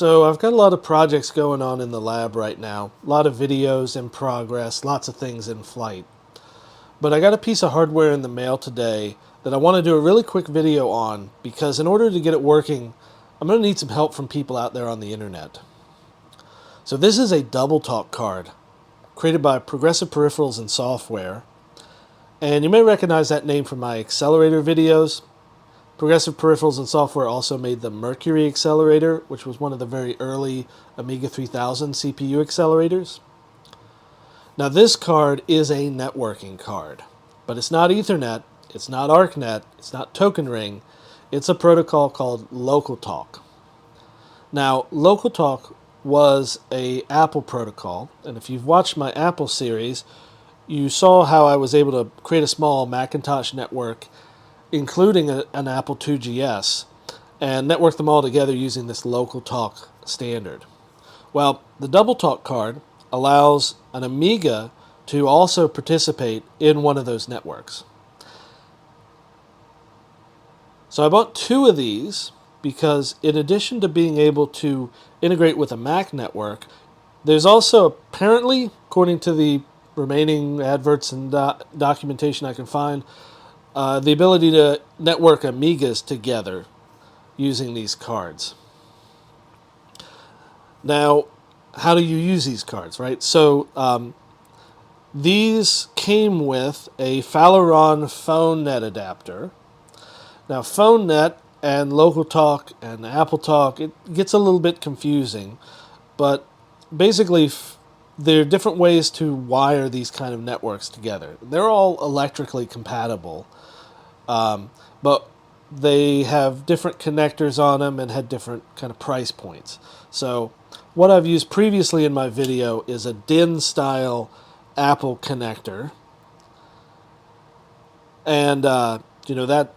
So I've got a lot of projects going on in the lab right now, a lot of videos in progress, lots of things in flight. But I got a piece of hardware in the mail today that I want to do a really quick video on because in order to get it working, I'm going to need some help from people out there on the internet. So this is a DoubleTalk card created by Progressive Peripherals and Software. And you may recognize that name from my accelerator videos. Progressive Peripherals and Software also made the Mercury accelerator, which was one of the very early Amiga 3000 CPU accelerators. Now this card is a networking card, but it's not Ethernet, it's not ArcNet, it's not Token Ring, it's a protocol called LocalTalk. Now LocalTalk was a Apple protocol, and if you've watched my Apple series, you saw how I was able to create a small Macintosh network including an Apple IIgs, and network them all together using this LocalTalk standard. Well, the DoubleTalk card allows an Amiga to also participate in one of those networks. So I bought two of these because in addition to being able to integrate with a Mac network, there's also apparently, according to the remaining adverts and documentation I can find, the ability to network Amigas together using these cards. Now, how do you use these cards, right? So these came with a Phaleron PhoneNet adapter. Now, PhoneNet and LocalTalk and AppleTalk, it gets a little bit confusing, but basically there are different ways to wire these kind of networks together. They're all electrically compatible. But they have different connectors on them and had different kind of price points. So what I've used previously in my video is a DIN style Apple connector, and that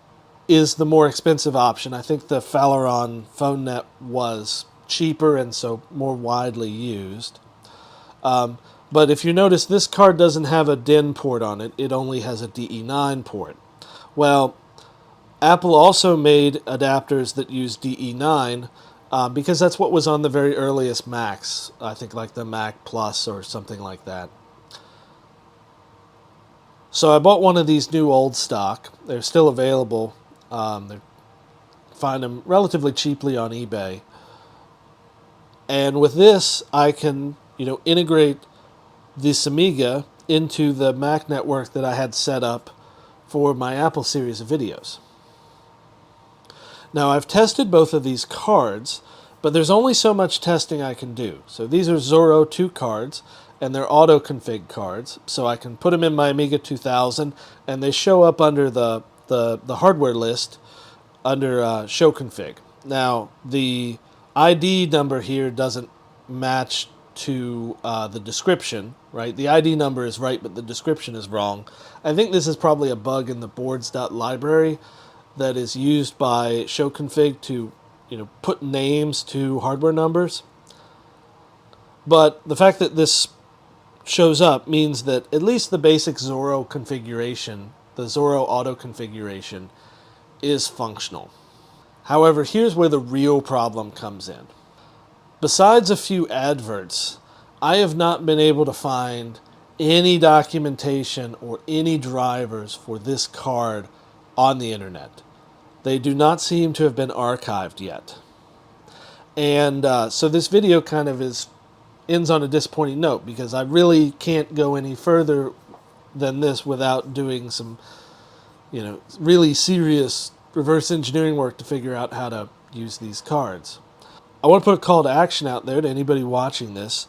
is the more expensive option. I think the Phaleron PhoneNet was cheaper and so more widely used. But if you notice, this card doesn't have a DIN port on it. It only has a DE9 port. Well, Apple also made adapters that use DE9 because that's what was on the very earliest Macs. I think like the Mac Plus or something like that. So I bought one of these new old stock. They're still available. Find them relatively cheaply on eBay. And with this, I can integrate this Amiga into the Mac network that I had set up for my Apple series of videos. Now I've tested both of these cards, but there's only so much testing I can do. So these are Zorro 2 cards, and they're auto config cards, so I can put them in my Amiga 2000, and they show up under the hardware list under show config. Now the ID number here doesn't match to the description, right? The ID number is right, but the description is wrong. I think this is probably a bug in the boards.library that is used by showconfig to put names to hardware numbers. But the fact that this shows up means that at least the basic Zorro configuration, the Zorro auto configuration, is functional. However, here's where the real problem comes in. Besides a few adverts, I have not been able to find any documentation or any drivers for this card on the internet. They do not seem to have been archived yet. And so this video kind of ends on a disappointing note because I really can't go any further than this without doing some really serious reverse engineering work to figure out how to use these cards. I want to put a call to action out there to anybody watching this.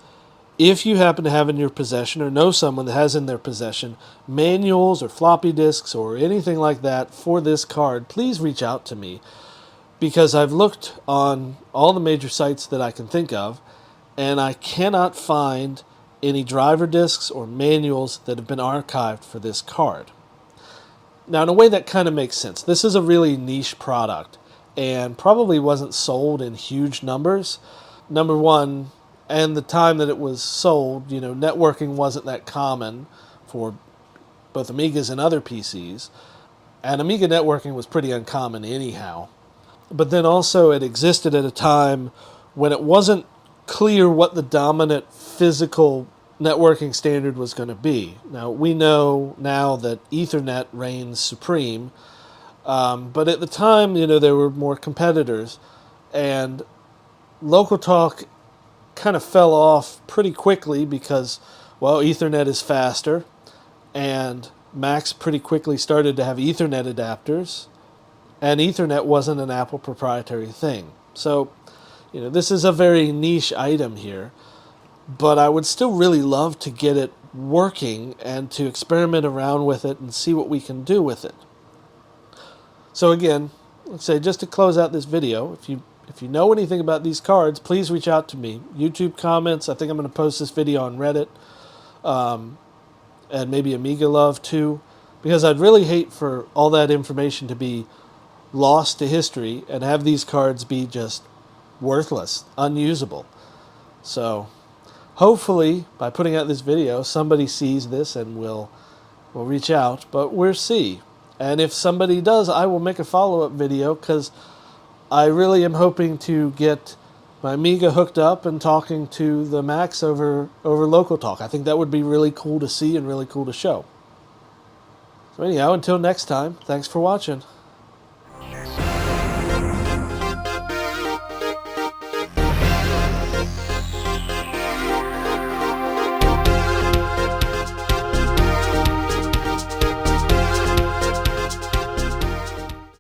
If you happen to have in your possession or know someone that has in their possession manuals or floppy disks or anything like that for this card, please reach out to me because I've looked on all the major sites that I can think of and I cannot find any driver disks or manuals that have been archived for this card. Now, in a way that kind of makes sense. This is a really niche product and probably wasn't sold in huge numbers. Number one, and the time that it was sold, networking wasn't that common for both Amigas and other PCs. And Amiga networking was pretty uncommon anyhow. But then also it existed at a time when it wasn't clear what the dominant physical networking standard was going to be. Now, we know now that Ethernet reigns supreme, but at the time, there were more competitors, and LocalTalk kind of fell off pretty quickly because, well, Ethernet is faster, and Macs pretty quickly started to have Ethernet adapters, and Ethernet wasn't an Apple proprietary thing. So, this is a very niche item here, but I would still really love to get it working and to experiment around with it and see what we can do with it. So again, let's say just to close out this video, if you know anything about these cards, please reach out to me. YouTube comments. I think I'm going to post this video on Reddit, and maybe Amiga Love too, because I'd really hate for all that information to be lost to history and have these cards be just worthless, unusable. So hopefully by putting out this video, somebody sees this and will reach out, but we'll see. And if somebody does, I will make a follow-up video, because I really am hoping to get my Amiga hooked up and talking to the Macs over LocalTalk. I think that would be really cool to see and really cool to show. So anyhow, until next time, thanks for watching.